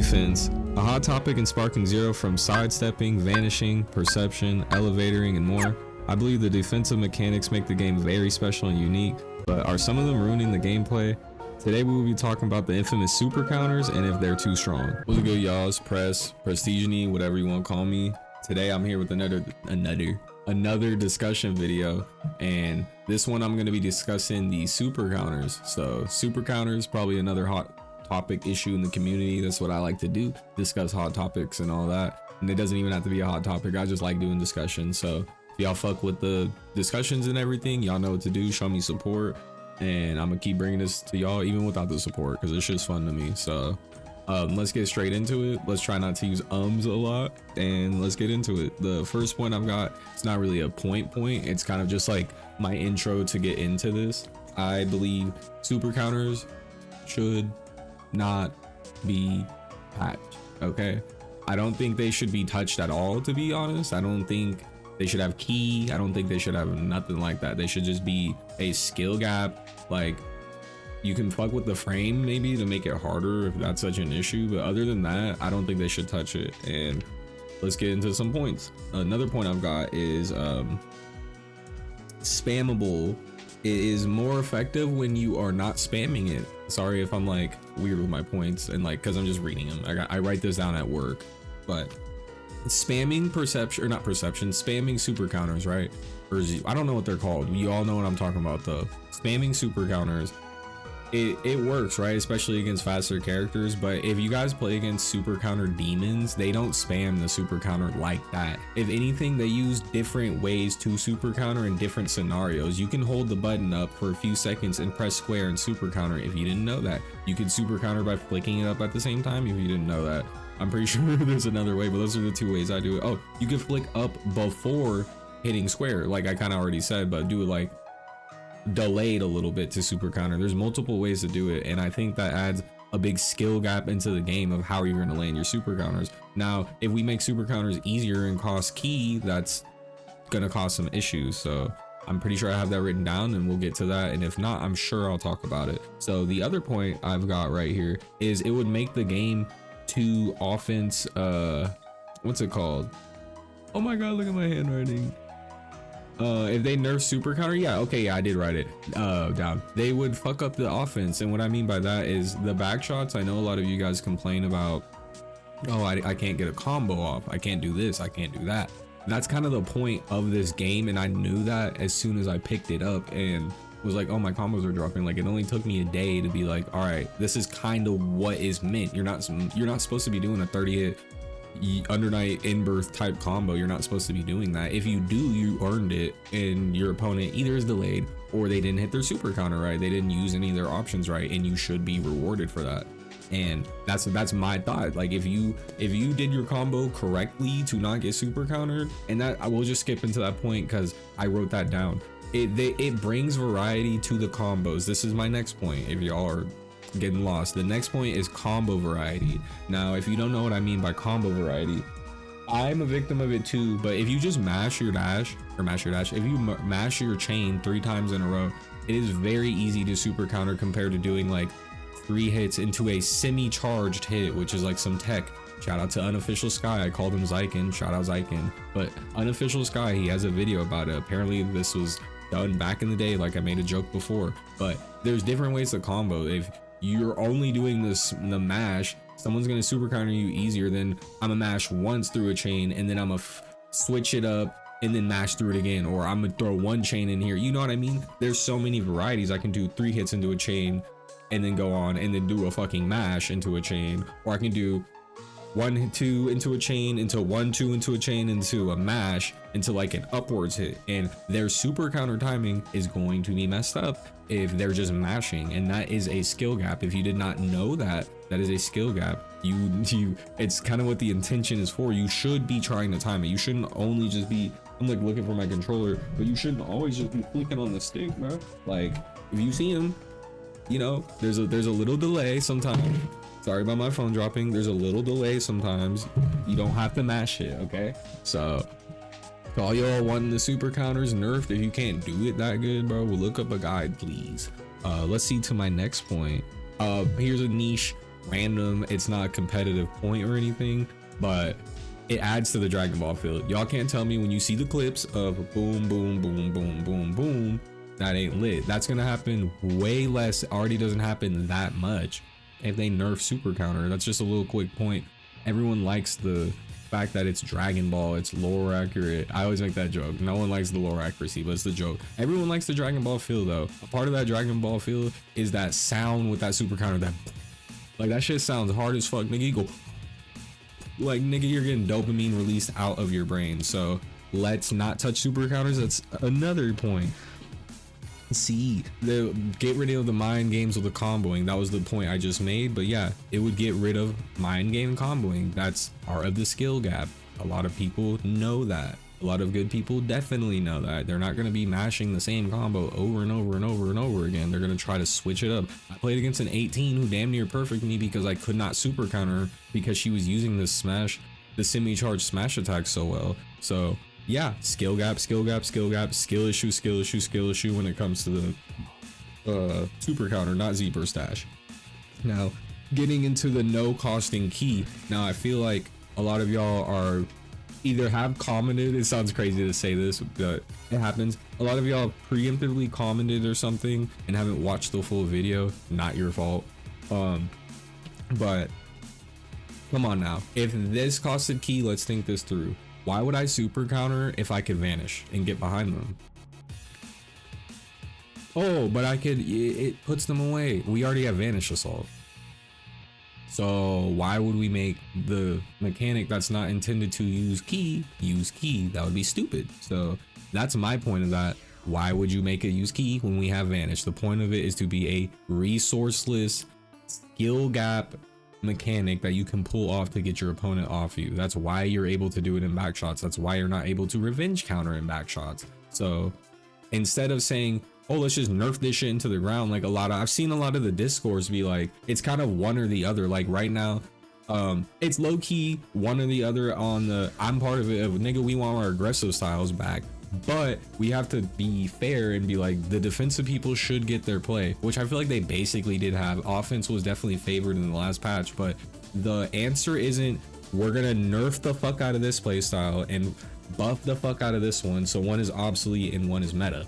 Defense, a hot topic in Sparking Zero from sidestepping, vanishing, perception, elevatoring, and more. I believe the defensive mechanics make the game very special and unique, but are some of them ruining the gameplay? Today we will be talking about the infamous super counters and if they're too strong. What's good, y'all? It's Prestigeny, whatever you want to call me. Today I'm here with another discussion video, and this one I'm going to be discussing the super counters. So super counters, probably another hot topic issue in the community. That's what I like to do, discuss hot topics and all that. And it doesn't even have to be a hot topic. I just like doing discussions. So if y'all fuck with the discussions and everything, y'all know what to do. Show me support, and I'm gonna keep bringing this to y'all even without the support, because it's just fun to me. So let's get straight into it. Let's try not to use a lot, and let's get into it. The first point I've got, it's not really a point, it's kind of just like my intro to get into this. I believe super counters should not be patched. Okay, I don't think they should be touched at all, to be honest. I don't think they should have key. I don't think they should have nothing like that. They should just be a skill gap. Like, you can fuck with the frame maybe to make it harder if that's such an issue, but other than that, I don't think they should touch it. And let's get into some points. Another point I've got is spammable. It is more effective when you are not spamming it. Sorry if I'm like weird with my points, and like, because I'm just reading them. I write this down at work. But spamming spamming super counters, right? Or I don't know what they're called. You all know what I'm talking about though. Spamming super counters, it works, right? Especially against faster characters. But if you guys play against super counter demons, they don't spam the super counter like that. If anything, they use different ways to super counter in different scenarios. You can hold the button up for a few seconds and press square and super counter. If you didn't know that, you could super counter by flicking it up at the same time. If you didn't know that, I'm pretty sure there's another way, but those are the two ways I do it. Oh, you can flick up before hitting square, like I kind of already said, but do it like delayed a little bit to super counter. There's multiple ways to do it, and I think that adds a big skill gap into the game of how you're going to land your super counters. Now, if we make super counters easier and cost key, that's going to cause some issues. So I'm pretty sure I have that written down, and we'll get to that. And if not, I'm sure I'll talk about it. So the other point I've got right here is it would make the game too offense, what's it called? Oh my god, look at my handwriting. If they nerf super counter, yeah, okay, yeah, I did write it down. They would fuck up the offense, and what I mean by that is the back shots. I know a lot of you guys complain about, oh, I can't get a combo off, I can't do this, I can't do that. That's kind of the point of this game, and I knew that as soon as I picked it up and was like, oh, my combos are dropping. Like, it only took me a day to be like, all right, this is kind of what is meant. You're not supposed to be doing a 30 hit under night in birth type combo. You're not supposed to be doing that. If you do, you earned it, and your opponent either is delayed or they didn't hit their super counter right. They didn't use any of their options right, and you should be rewarded for that. And that's my thought. Like, if you did your combo correctly to not get super countered, and that I will just skip into that point because I wrote that down. It brings variety to the combos. This is my next point. If y'all are getting lost, the next point is combo variety. Now, if you don't know what I mean by combo variety, I'm a victim of it too. But if you just mash your dash, if you mash your chain 3 times in a row, it is very easy to super counter compared to doing like 3 hits into a semi-charged hit, which is like some tech. Shout out to Unofficial Sky. I called him Zykin. Shout out Zykin. But Unofficial Sky, he has a video about it. Apparently this was done back in the day, like I made a joke before. But there's different ways to combo. If you're only doing the mash, someone's gonna super counter you easier than I'm gonna mash once through a chain, and then I'm gonna switch it up and then mash through it again, or I'm gonna throw one chain in here. You know what I mean? There's so many varieties. I can do 3 hits into a chain and then go on and then do a fucking mash into a chain, or I can do 1 2 into a chain, into 1 2 into a chain, into a mash, into like an upwards hit, and their super counter timing is going to be messed up if they're just mashing, and that is a skill gap. If you did not know that, that is a skill gap. It's kind of what the intention is for. You should be trying to time it. You shouldn't only just be, I'm like looking for my controller, but you shouldn't always just be flicking on the stick, bro. Like, if you see him, you know, there's a little delay sometimes. Sorry about my phone dropping. There's a little delay sometimes. You don't have to mash it, okay? So all y'all wanting the super counters nerfed, if you can't do it that good, bro, we'll look up a guide, please. Let's see to my next point. Here's a niche random, it's not a competitive point or anything, but it adds to the Dragon Ball feel. Y'all can't tell me when you see the clips of boom, boom, boom, boom, boom, boom, that ain't lit. That's gonna happen way less. It already doesn't happen that much if they nerf super counter. That's just a little quick point. Everyone likes the fact that it's Dragon Ball, it's lore accurate. I always make that joke. No one likes the lore accuracy, but it's the joke. Everyone likes the Dragon Ball feel though. A part of that Dragon Ball feel is that sound with that super counter, that like that shit sounds hard as fuck. Nigga, you go like, nigga, you're getting dopamine released out of your brain. So let's not touch super counters. That's another point. See, get rid of the mind games with the comboing. That was the point I just made. But yeah, it would get rid of mind game comboing. That's part of the skill gap. A lot of people know that. A lot of good people definitely know that. They're not going to be mashing the same combo over and over and over and over again. They're going to try to switch it up. I played against an 18 who damn near perfect me because I could not super counter because she was using the semi-charged smash attack so well. So yeah, skill gap, skill gap, skill gap, skill issue, skill issue, skill issue when it comes to the super counter, not Z burst dash. Now, getting into the no costing key. Now, I feel like a lot of y'all are either have commented, it sounds crazy to say this, but it happens. A lot of y'all preemptively commented or something and haven't watched the full video. Not your fault. But come on now. If this costed key, let's think this through. Why would I super counter if I could vanish and get behind them? Oh, but I could, it puts them away. We already have vanish assault. So why would we make the mechanic that's not intended to use key? That would be stupid. So that's my point of that. Why would you make it use key when we have vanish? The point of it is to be a resourceless skill gap mechanic that you can pull off to get your opponent off you. That's why you're able to do it in back shots. That's why you're not able to revenge counter in back shots. So instead of saying, oh, let's just nerf this shit into the ground, like I've seen a lot of the discourse be like, it's kind of one or the other. Like right now, it's low key one or the other on the, I'm part of it, of nigga, we want our aggressive styles back. But we have to be fair and be like, the defensive people should get their play, which I feel like they basically did have. Offense was definitely favored in the last patch, but the answer isn't we're gonna nerf the fuck out of this play style and buff the fuck out of this one, so one is obsolete and one is meta.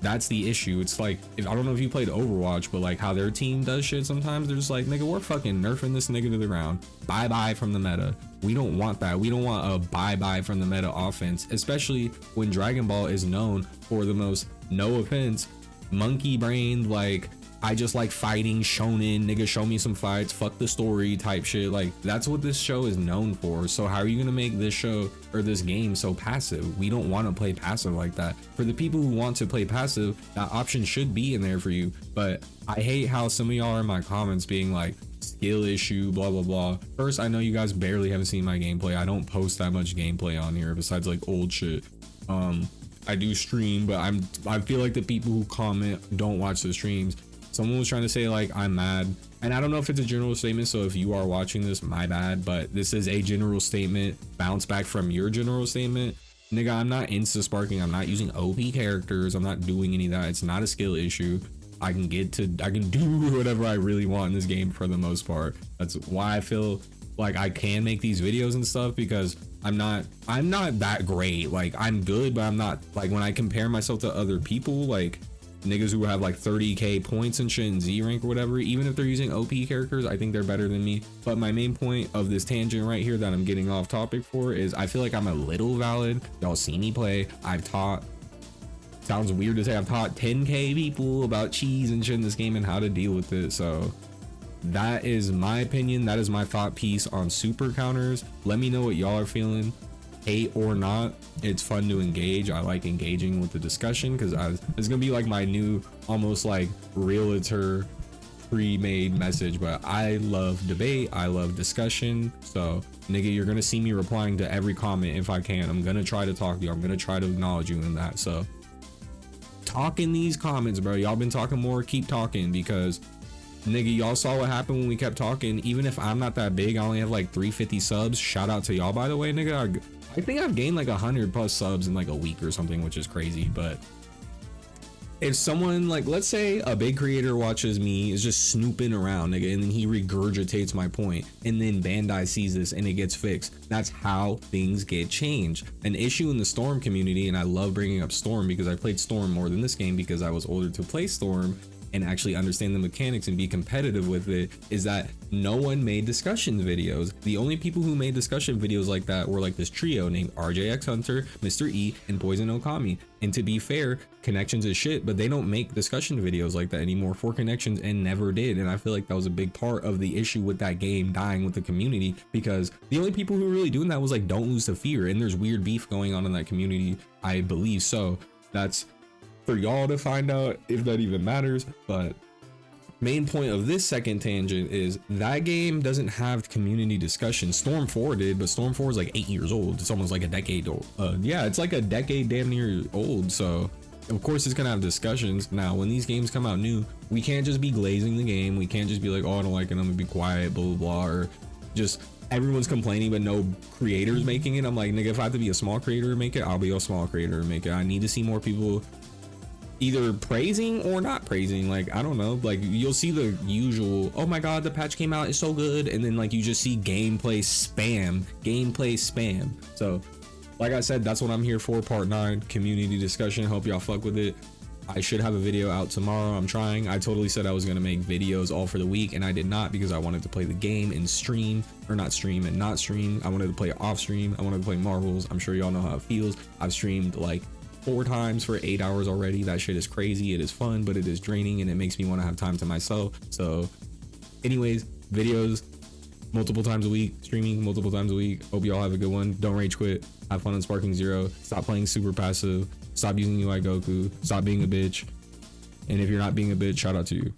That's the issue. It's like, if I don't know if you played Overwatch, but like how their team does shit sometimes, they're just like, nigga, we're fucking nerfing this nigga to the ground. Bye bye from the meta. We don't want that. We don't want a bye bye from the meta offense, especially when Dragon Ball is known for the most, no offense, monkey brain, like I just like fighting shonen, nigga, show me some fights, fuck the story type shit. Like that's what this show is known for. So how are you gonna make this show or this game so passive? We don't want to play passive like that. For the people who want to play passive, that option should be in there for you. But I hate how some of y'all are in my comments being like, skill issue, blah blah blah. First, I know you guys barely haven't seen my gameplay. I don't post that much gameplay on here besides like old shit. I do stream, but I feel like the people who comment don't watch the streams. Someone was trying to say like I'm mad, and I don't know if it's a general statement, so if you are watching this, my bad, but this is a general statement. Bounce back from your general statement. Nigga, I'm not insta sparking, I'm not using OP characters, I'm not doing any of that. It's not a skill issue. I can do whatever I really want in this game for the most part. That's why I feel like I can make these videos and stuff, because I'm not that great. Like I'm good, but I'm not, like when I compare myself to other people, like niggas who have like 30k points and shit in Z rank or whatever, even if they're using OP characters, I think they're better than me. But my main point of this tangent right here that I'm getting off topic for is I feel like I'm a little valid. Y'all see me play. I've taught, sounds weird to say, I've taught 10k people about cheese and shit in this game and how to deal with it. So that is my opinion. That is my thought piece on super counters. Let me know what y'all are feeling. Hate or not, it's fun to engage. I like engaging with the discussion because it's gonna be like my new almost like realtor pre-made message. But I love debate, I love discussion. So nigga, you're gonna see me replying to every comment if I can. I'm gonna try to talk to you, I'm gonna try to acknowledge you in that. So talk in these comments, bro. Y'all been talking more, keep talking, because nigga, y'all saw what happened when we kept talking. Even if I'm not that big, I only have like 350 subs. Shout out to y'all, by the way, nigga. I think I've gained like 100+ subs in like a week or something, which is crazy. But if someone like, let's say a big creator watches me, is just snooping around, nigga, and then he regurgitates my point, and then Bandai sees this and it gets fixed. That's how things get changed. An issue in the Storm community, and I love bringing up Storm because I played Storm more than this game because I was older to play Storm and actually understand the mechanics and be competitive with it, is that no one made discussion videos. The only people who made discussion videos like that were like this trio named RJX Hunter, Mr. E, and Poison Okami. And to be fair, Connections is shit, but they don't make discussion videos like that anymore for Connections, and never did. And I feel like that was a big part of the issue with that game dying with the community, because the only people who were really doing that was like Don't Lose to Fear, and there's weird beef going on in that community, I believe. So that's for y'all to find out if that even matters. But main point of this second tangent is that game doesn't have community discussion. Storm 4 did, but Storm 4 is like 8 years old. It's almost like a decade old. Yeah, it's like a decade damn near old. So of course it's gonna have discussions. Now when these games come out new, we can't just be glazing the game. We can't just be like, oh, I don't like it, I'm gonna be quiet, blah blah blah, or just everyone's complaining but no creators making it. I'm like, nigga, if I have to be a small creator to make it, I'll be a small creator to make it. I need to see more people either praising or not praising. Like, I don't know, like you'll see the usual, oh my god, the patch came out, it's so good, and then like you just see gameplay spam. So like I said, that's what I'm here for. Part 9, community discussion. Hope y'all fuck with it. I should have a video out tomorrow. I'm trying. I totally said I was gonna make videos all for the week, and I did not, because I wanted to play the game and stream, or not stream and not stream. I wanted to play off stream. I wanted to play Marvels. I'm sure y'all know how it feels. I've streamed like 4 times for 8 hours already. That shit is crazy. It is fun, but it is draining, and it makes me want to have time to myself. So anyways, videos multiple times a week, streaming multiple times a week. Hope y'all have a good one. Don't rage quit. Have fun on Sparking Zero. Stop playing super passive. Stop using UI Goku. Stop being a bitch. And if you're not being a bitch, shout out to you.